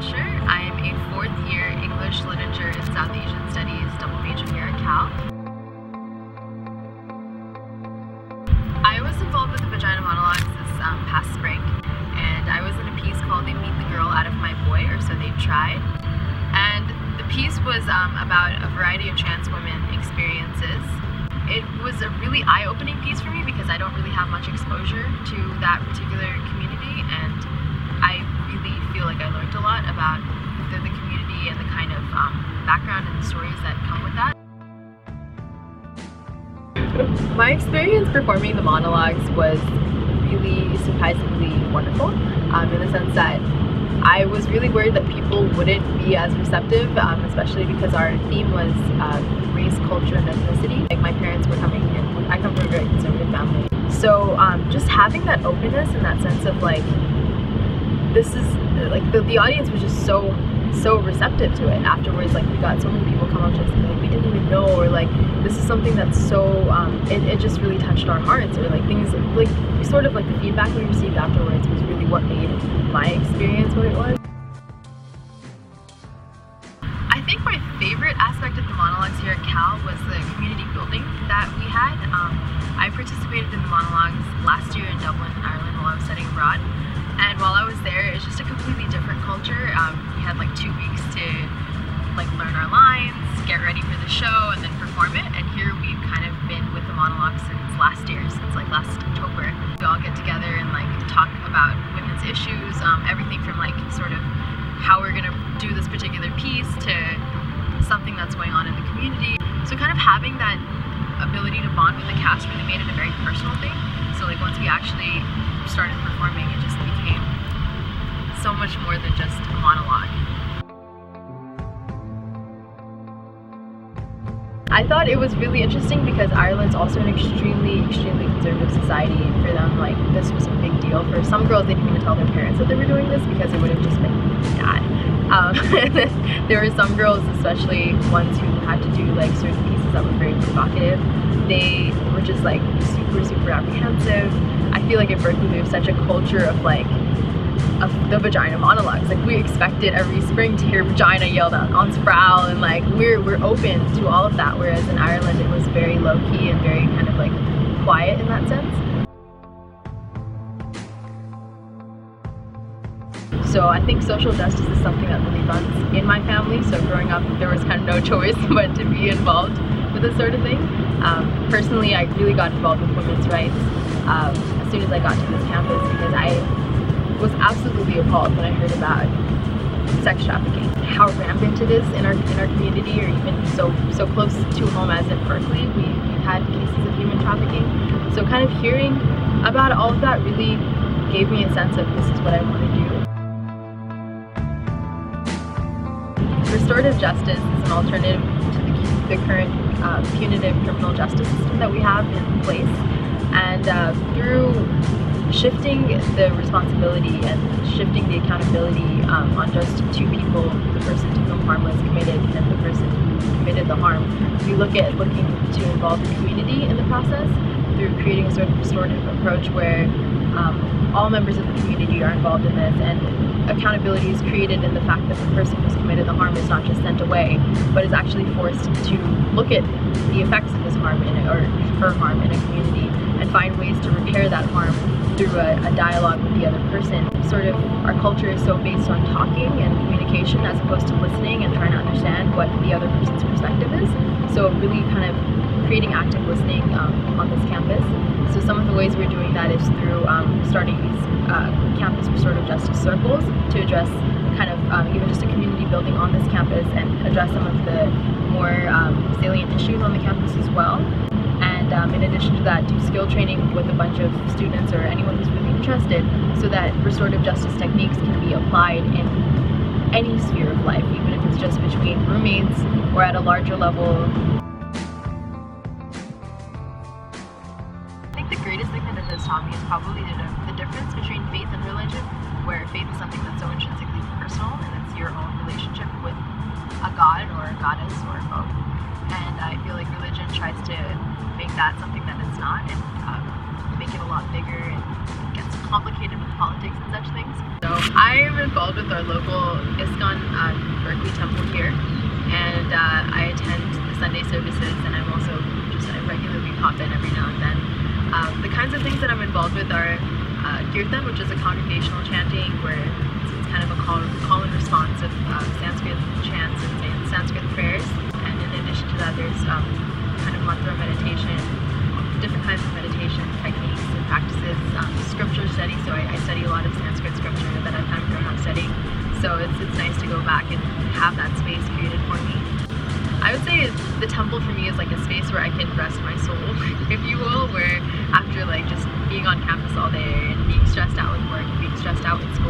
Parashar. I am a fourth year English Literature and South Asian Studies double major here at Cal. I was involved with the Vagina Monologues this past spring, and I was in a piece called They Meet the Girl Out of My Boy, or So They Tried. And the piece was about a variety of trans women experiences. It was a really eye-opening piece for me because I don't really have much exposure to that particular community, and I really feel like I learned a lot about the community and the kind of background and the stories that come with that. My experience performing the monologues was really surprisingly wonderful, in the sense that I was really worried that people wouldn't be as receptive, especially because our theme was race, culture, and ethnicity. Like, my parents were coming in, I come from a very conservative family. So just having that openness and that sense of like, this is like the audience was just so receptive to it. Afterwards, like, we got so many people come up to us and be like, we didn't even know, or like, this is something that's so it just really touched our hearts, or like things like sort of like the feedback we received afterwards was really what made my experience what it was. I think my favorite aspect of the monologues here at Cal was the community building that we had. I participated in the monologues last year in Dublin, Ireland, while I was studying abroad. And while I was there, it was just a completely different culture. We had like 2 weeks to like learn our lines, get ready for the show, and then perform it. And here we've kind of been with the monologue since last year, since like last October. We all get together and like talk about women's issues, everything from like sort of how we're gonna do this particular piece to something that's going on in the community. So kind of having that ability to bond with the cast really made it a very personal thing. So like once we actually started performing, it just became so much more than just a monologue. I thought it was really interesting because Ireland's also an extremely conservative society, and for them, like, this was a big deal. For some girls, they didn't even tell their parents that they were doing this because it would have just been bad. There were some girls, especially ones who had to do like certain pieces that were very provocative. They were just like super apprehensive. I feel like at Berkeley there's such a culture of like the vagina monologues. Like, we expected every spring to hear vagina yelled out on Sproul, and like we're open to all of that, whereas in Ireland it was very low-key and very kind of like quiet in that sense. So I think social justice is something that really runs in my family, so growing up there was kind of no choice but to be involved with this sort of thing. Personally, I really got involved with women's rights as soon as I got to this campus, because I was absolutely appalled when I heard about sex trafficking, how rampant it is in our community, or even so close to home as in Berkeley. We've had cases of human trafficking. So kind of hearing about all of that really gave me a sense of this is what I want to do. Restorative justice is an alternative to the current punitive criminal justice system that we have in place, and through shifting the responsibility and shifting the accountability on just two people, the person to whom harm was committed and the person who committed the harm, we looking to involve the community in the process through creating a sort of restorative approach where all members of the community are involved in this, and accountability is created in the fact that the person who's committed the harm is not just sent away, but is actually forced to look at the effects of his harm or her harm in a community and find ways to repair that harm through a dialogue with the other person. Sort of our culture is so based on talking and communication as opposed to listening and trying to understand what the other person's perspective is. So really kind of creating active listening on this campus. So some of the ways we're doing that is through starting these campus restorative justice circles to address kind of even just a community building on this campus and address some of the more salient issues on the campus as well. And in addition to that, do skill training with a bunch of students or anyone who's really interested, so that restorative justice techniques can be applied in any sphere of life, even if it's just between roommates or at a larger level. I think the greatest thing that it has taught me is probably the difference between faith and religion, where faith is something that's so intrinsically personal and it's your own relationship with a god or a goddess or both. And I feel like religion tries to make that something that it's not, and make it a lot bigger and gets complicated with politics and such things. So I'm involved with our local ISKCON Berkeley temple here, and I attend the Sunday services, and I'm also I regularly pop in every now and then. The kinds of things that I'm involved with are kirtan, which is a congregational chanting where it's kind of a call and response of Sanskrit chants and Sanskrit prayers. And in addition to that, there's kind of mantra meditation, different kinds of meditation techniques and practices, scripture study. So I study a lot of Sanskrit scripture that I've kind of grown up studying. So it's nice to go back and have that space created for me. I would say the temple for me is like a space where I can rest my soul, if you will, where after like just being on campus all day and being stressed out with work, being stressed out with school,